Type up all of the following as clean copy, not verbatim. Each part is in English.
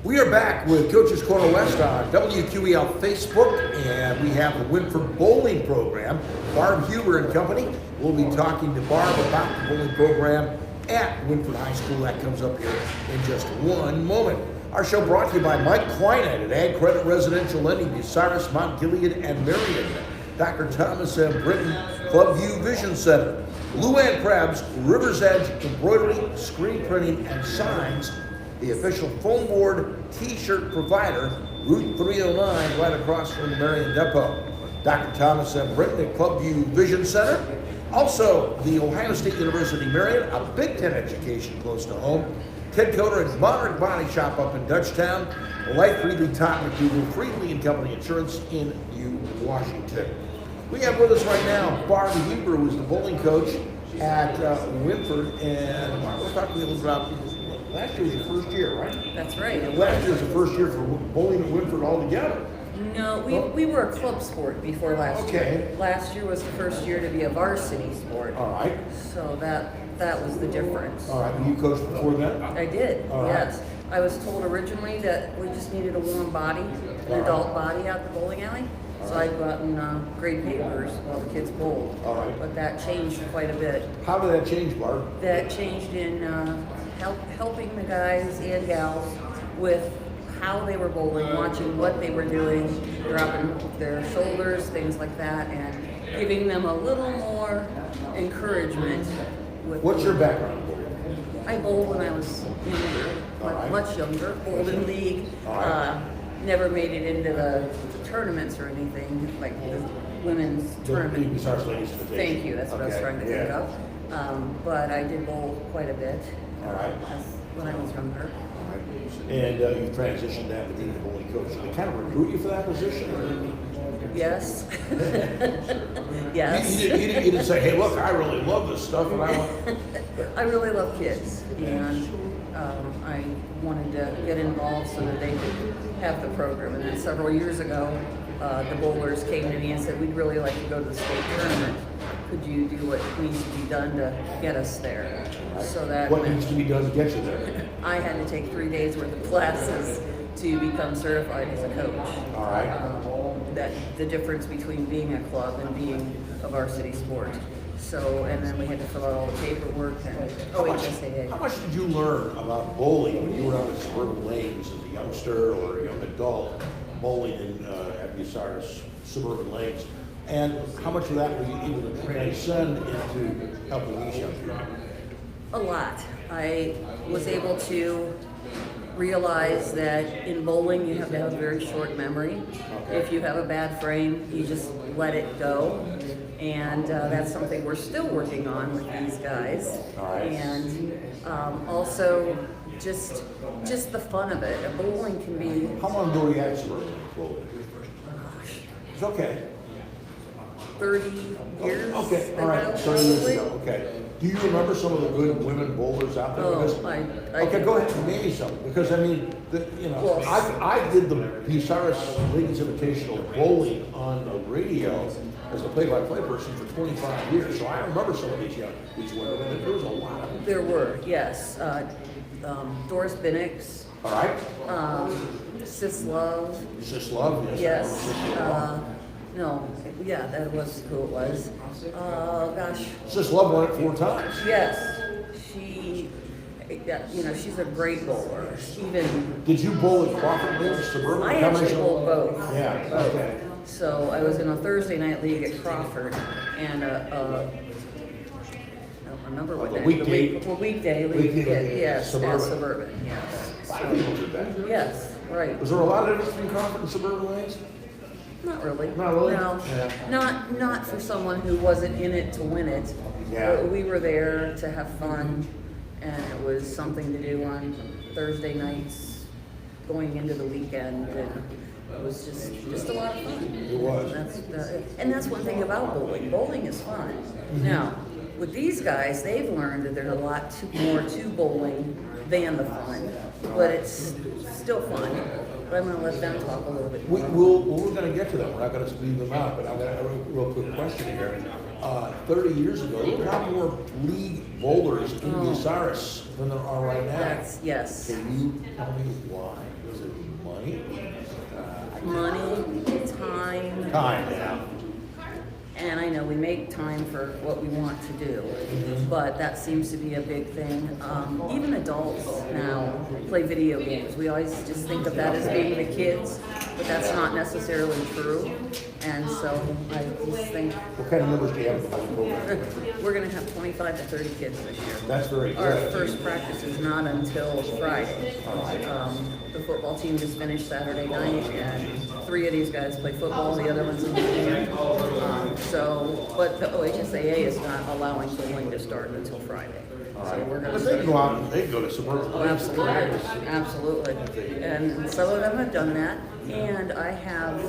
We are back with Coach's Corner West on WQEL Facebook, and we have the Wynford bowling program. Barb Huber and company will be talking to Barb about the bowling program at Wynford High School. That comes up here in just one moment. Our show brought to you by Mike Kleinett at Ag Credit Residential Lending, Bucyrus, Mount Gilead, and Marion. Dr. Thomas M. Britton, Clubview Vision Center. Luann Krabs, River's Edge Embroidery, Screen Printing, and Signs. The official foam board t-shirt provider, Route 309, right across from the Marion Depot. Dr. Thomas M. Britton at Clubview Vision Center. Also, the Ohio State University Marion, a Big Ten education close to home. Ted Coder at Monarch Body Shop up in Dutchtown. Life Freely Todd McDougal, Freely and Company Insurance in New Washington. We have with us right now Barb Huber, who's the bowling coach at Wynford, and we'll talk a little about last year was your first year, right? That's right. And last year was the first year for bowling at Wynford altogether. No, we were a club sport before last year. Last year was the first year to be a varsity sport. All right. So that was the difference. All right. You coached before that? I did, All yes. right. I was told originally that we just needed a warm body, an adult body out the bowling alley. So I'd go out and grade papers while the kids bowled. All right. But that changed quite a bit. How did that change, Barb? That changed in helping the guys and gals with how they were bowling, watching what they were doing, dropping their shoulders, things like that, and giving them a little more encouragement. What's your background in bowling? I bowled when I was younger, much younger, bowled in league. Never made it into the tournaments or anything, like the women's tournament. Thank you, that's what I was trying to think of. But I did bowl quite a bit when I was younger. And you transitioned to being a bowling coach. Did they kind of recruit you for that position? Yes. Yes. You didn't say, hey, look, I really love this stuff. And I really love kids. And I wanted to get involved so that they could have the program. And then several years ago, the bowlers came to me and said, we'd really like to go to the state tournament. Could you do what needs to be done to get us there? So that what needs to be done to get you there? I had to take 3 days worth of classes to become certified as a coach. All right. That the difference between being a club and being a varsity sport. So, and then we had to fill out all the paperwork and OHSAA. How much did you learn about bowling when you were out at suburban lanes as a youngster or a young adult bowling in at Bucyrus suburban lanes? And how much of that were you able to transcend into helping these young people? A lot. I was able to realize that in bowling you have to have a very short memory. Okay. If you have a bad frame, you just let it go. And that's something we're still working on with these guys. All right. And also just the fun of it. Bowling can be... How long ago were you at suburban bowling? Gosh, It's okay. 30 years. Okay, all right, 30 years ago, okay. Do you remember some of the good women bowlers out there? Okay, go ahead and name me some, because I mean, I did the Bucyrus Ladies Invitational bowling on the radio as a play-by-play person for 25 years, so I remember some of these women, and there was a lot of them. There were, yes. Doris Binnix. All right. Sis Love. Sis Love, Yes. No, yeah, that was who it was. Gosh. Sis Love won it 4 times. Yes, she's a great bowler. Even. Did you bowl at Crawford Lanes, suburban? I actually bowled both. Yeah. Both. Okay. So I was in a Thursday night league at Crawford, and I don't remember what day. Weekday league. Yes, suburban. Yes. So, yes, right. Was there a lot of difference between Crawford and suburban lanes? Not really. Not really? No. Yeah. Not for someone who wasn't in it to win it. Yeah. We were there to have fun, and it was something to do on Thursday nights going into the weekend, and it was just a lot of fun. It was. And that's one thing about bowling. Bowling is fun. Mm-hmm. Now, with these guys, they've learned that there's a lot more to bowling than the fun, but it's still fun. But I'm going to let them talk a little bit more. We're going to get to them. We're not going to leave them out, but I've got a real quick question here. 30 years ago, there were a lot more league bowlers in Bucyrus than there are right now. Yes. Can you tell me why? Was it money? Money, time. Time, yeah. And I know we make time for what we want to do, but that seems to be a big thing. Even adults now play video games. We always just think of that as being the kids, but that's not necessarily true. And so I just think What kind of numbers do you have in the program? we're going to have 25 to 30 kids this year. That's very Our good. first practice is not until Friday. The football team just finished Saturday night, and 3 of these guys play football, the other one's in the game. But the OHSAA is not allowing bowling to start until Friday. So we're going But to they can go out and they can go to suburban. Oh, absolutely. And some of them have done that. And I have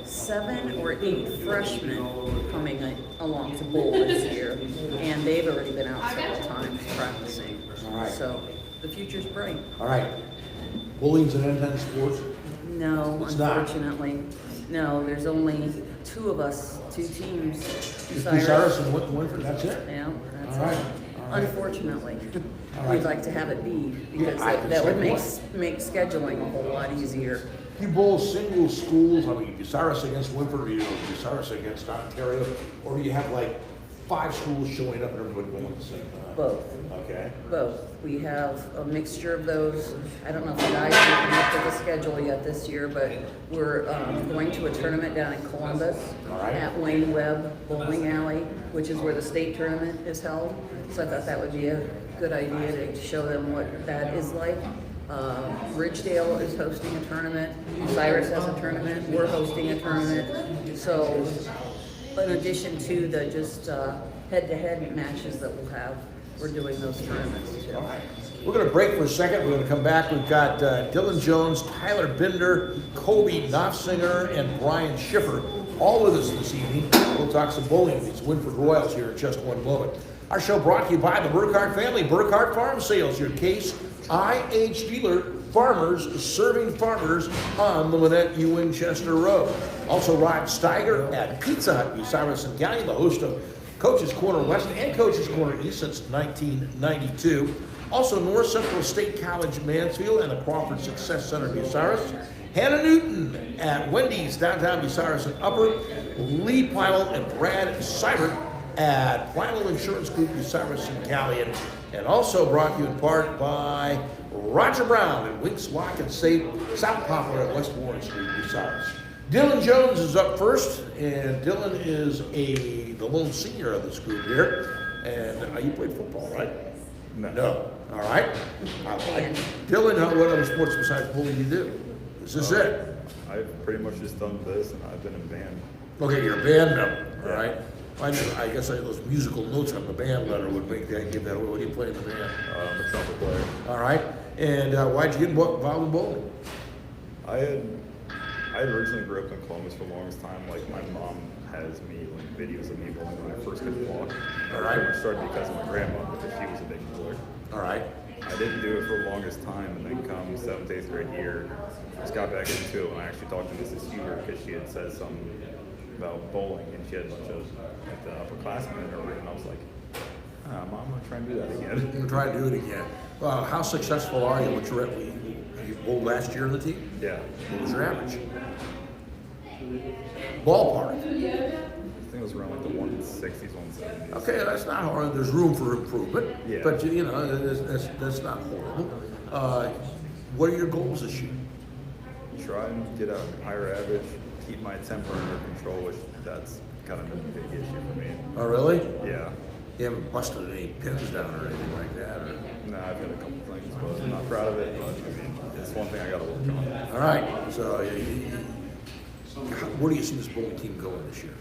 7 or 8 freshmen coming along to bowl this year. And they've already been out several times practicing. All right. So the future's bright. All right. Bowling's an intense sport. No, It's not. unfortunately. No, there's only 2 of us, 2 teams. Just Bucyrus and Wynford, that's it? Yeah, that's All right. it. All right. Unfortunately, All right. we'd like to have it be, because I that would make understand. make scheduling a whole lot easier. You bowl single schools, I mean, Bucyrus against Wynford, or you know, Bucyrus against Ontario, or do you have like 5 schools showing up and everybody going at the same time? Both. Okay. Both. We have a mixture of those. I don't know if the guys have come up with a schedule yet this year, but we're going to a tournament down in Columbus All right. at Wayne Webb Bowling Alley, which is where the state tournament is held. So I thought that would be a good idea to show them what that is like. Ridgedale is hosting a tournament. Cyrus has a tournament. We're hosting a tournament. So in addition to the just head-to-head matches that we'll have, we're doing those tournaments too. All right. We're going to break for a second. We're going to come back. We've got Dylan Jones, Tyler Bindner, Kobe Naufzinger, and Brian Schifer all with us this evening. We'll talk some bowling with these Wynford Royals here in just one moment. Our show brought to you by the Burkhardt family, Burkhardt Farm Sales, your Case IH dealer, farmers serving farmers on the Lynette U. Winchester Road. Also, Rod Steiger at Pizza Hut, Bucyrus and County, the host of Coach's Corner West and Coach's Corner East since 1992. Also, North Central State College, Mansfield, and the Crawford Success Center, Bucyrus. Hannah Newton at Wendy's, downtown Bucyrus and Upper. Lee Plymouth and Brad Seibert at Plymouth Insurance Group, Bucyrus and Cali. And also brought to you in part by Roger Brown at Winks Lock and Safe, South Poplar at West Warren Street, Bucyrus. Dylan Jones is up first, and Dylan is the lone senior of this group here. And you played football, right? No. All right. Dylan, what other sports besides bowling do you do? Is this it? I've pretty much just done this, and I've been in band. Okay, you're a band member, all right? I guess those musical notes on the band letter would make that, give that away. What do you play in the band? I'm a trumpet player. All right. And why'd you get involved in bowling? I originally grew up in Columbus for the longest time. Like, my mom has me, like, videos of me bowling when I first could walk. All right. I pretty much started because of my grandma, because she was a big bowler. All right. I didn't do it for the longest time, and then come 7th, 8th grade year, I just got back into it, and I actually talked to Mrs. Huber because she had said something about bowling, and she had a bunch of like the upperclassmen in her room, and I was like, Mom, I'm gonna try and do that again. You're going to try to do it again. How successful are you? What's your you bowled last year on the team? Yeah. What was your average? Ballpark. I think it was around like the 160s, 170s. Okay, that's not hard. There's room for improvement. Yeah. But, you know, that's not horrible. What are your goals this year? Try and get a higher average, keep my temper under control, which that's kind of a big issue for me. Oh, really? Yeah. You haven't busted any pins down or anything like that? Or? No, I've got a couple things, but I'm not proud of it, but I mean, it's one thing I gotta work on. All right. So, where do you see this bowling team going this year?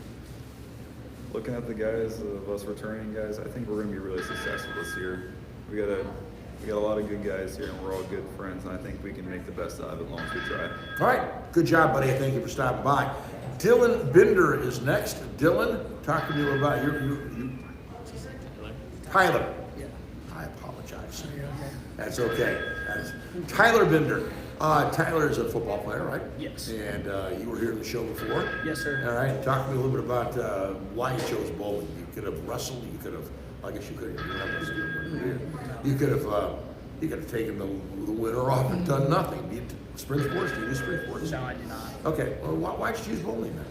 Looking at the guys, of us returning guys, I think we're gonna be really successful this year. We got a lot of good guys here, and we're all good friends, and I think we can make the best out of it as long as we try. All right. Good job, buddy. Thank you for stopping by. Dylan Bindner is next. Dylan, talk to me about Tyler. Yeah. I apologize. That's okay. That's Tyler Bindner. Tyler is a football player, right? Yes. And you were here at the show before? Yes, sir. All right. Talk to me a little bit about why you chose bowling. You could have wrestled. You could have, I guess you could have, you could have taken the winter off and done nothing. Do you spring sports? Do you do spring sports? No, I do not. Okay. Well, why'd you choose bowling then?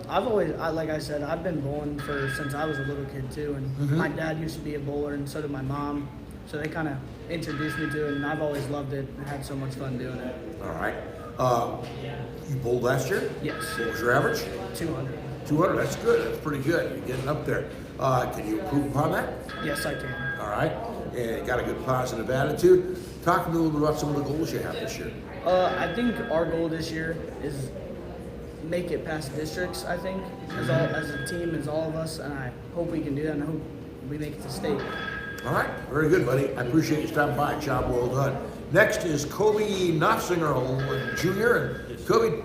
I've always, like I said, I've been bowling since I was a little kid too, and my dad used to be a bowler, and so did my mom. So they kind of introduced me to it, and I've always loved it and had so much fun doing it. All right. You bowled last year? Yes. What was your average? 200. 200. That's good. That's pretty good. You're getting up there. Can you improve upon that? Yes, I can. All right. And you got a good positive attitude. Talk to me a little bit about some of the goals you have this year. I think our goal this year is make it past districts, I think, as a team, as all of us, and I hope we can do that, and I hope we make it to state. All right. Very good, buddy. I appreciate you stopping by. Job well done. Next is Kobe Naufzinger, Jr. And Kobe,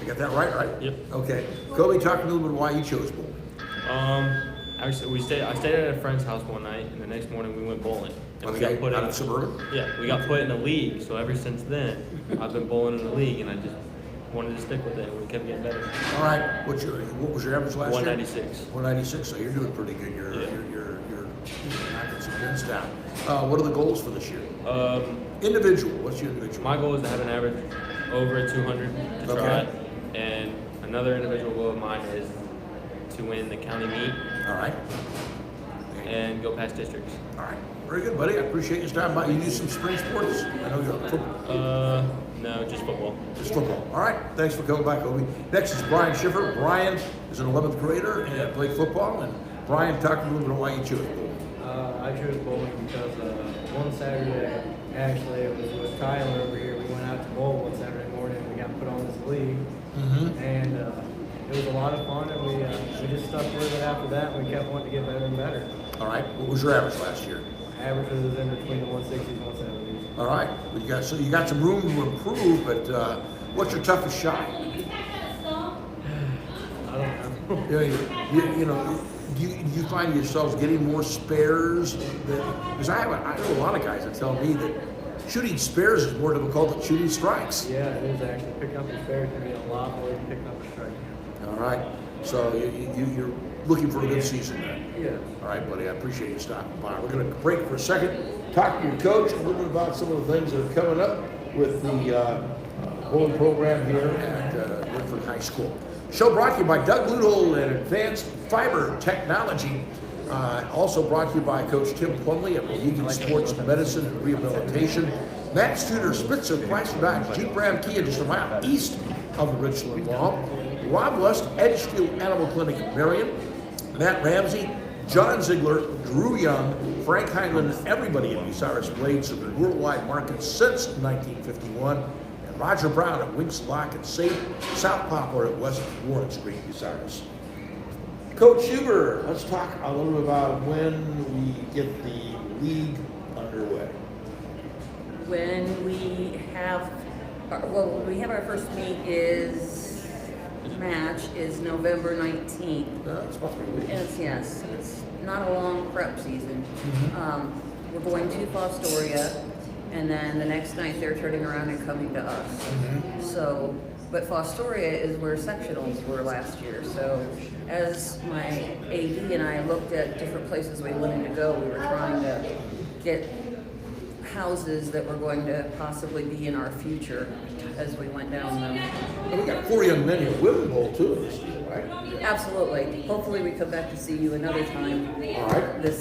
I got that right? Yep. Okay. Kobe, talk to me a little bit why you chose bowling. Actually, I stayed at a friend's house one night, and the next morning we went bowling. And we Okay. got put Out in of suburban? Yeah, we got put in a league. So ever since then, I've been bowling in the league, and I just wanted to stick with it. And we kept getting better. All right. What was your average last year? 196. 196. So you're doing pretty good. You're Yeah. knocking some pins down. What are the goals for this year? Individual. What's your individual? My goal is to have an average over 200 to try Okay. it. And another individual goal of mine is to win the county meet All right. and go past districts. All right. Very good, buddy. I appreciate you stopping by. You do some spring sports? I know you're football. No, just football. Just football. All right. Thanks for coming by, Kobe. Next is Brian Schifer. Brian is an 11th grader and played football. And Brian, talk to me a little bit about why you chose bowling. I chose bowling because one Saturday, actually, it was with Tyler over here. We went out to bowl one Saturday morning. We got put on this league, and it was a lot of fun. And we just stuck with it after that. And we kept wanting to get better and better. All right. What was your average last year? Averages was in between the 160s and 170s. All right. You got some room to improve, but what's your toughest shot? I don't know. You know, do you find yourselves getting more spares? Because I know a lot of guys that tell me that shooting spares is more difficult than shooting strikes. Yeah, it is actually. Picking up a spare can be a lot more than picking up a strike. All right. So you're looking for a good season then. Yeah. All right, buddy. I appreciate you stopping by. We're going to break for a second. Talk to your coach a little bit about some of the things that are coming up with the bowling program here at Wynford High School. Show brought to you by Doug Ludol and Advanced Fiber Technology. Also brought to you by Coach Tim Plumley of Mohegan Sports Medicine and Rehabilitation. Matt Studer, Spitzer, Placer Dodge, Jeep Ram Kia, just a mile east of the Richland Mall. Rob West, Edgefield Animal Clinic in Marion. Matt Ramsey, John Ziegler, Drew Young, Frank Heinlein, everybody in Bucyrus Blades have been worldwide market since 1951. And Roger Brown at Winks Lock and Safe, South Poplar at West Warren Street, Bucyrus. Coach Huber, let's talk a little bit about when we get the league underway. When we have, our first match is November 19th. It's about 3 weeks. It's not a long prep season. We're going to Fostoria, and then the next night they're turning around and coming to us. So, but Fostoria is where sectionals were last year. So as my AD and I looked at different places we wanted to go, we were trying to get houses that were going to possibly be in our future as we went down them. And we got 4 young men here, Women Bowl too in this deal, right? Absolutely. Hopefully we come back to see you another time All right. this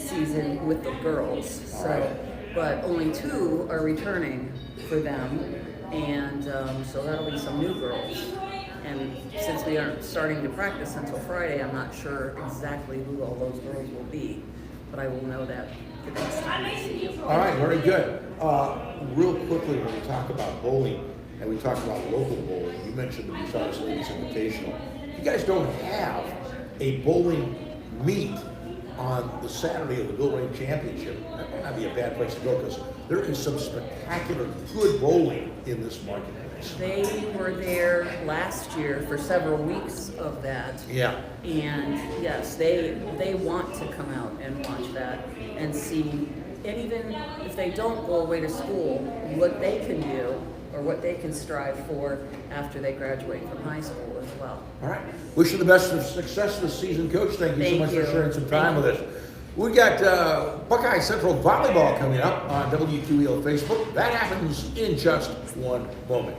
season with the girls. So, right. but only 2 are returning for them, and so that'll be some new girls. And since we aren't starting to practice until Friday, I'm not sure exactly who all those girls will be, but I will know that the next time I see you. All right, very good. Real quickly, when we talk about bowling and we talk about local bowling, you mentioned the Bucyrus Ladies Invitational. You guys don't have a bowling meet on the Saturday of the Bill Ring Championship. That might not be a bad place to go because there is some spectacular good bowling in this marketplace. They were there last year for several weeks of that. Yeah. And yes, they want to come out and watch that and see and even if they don't go away to school, what they can do or what they can strive for after they graduate from high school as well. All right. Wish you the best of success this season, Coach. Thank you so Thank much you. for sharing some time Thank with us. We got Buckeye Central Volleyball coming up on WQEL Facebook. That happens in just one moment.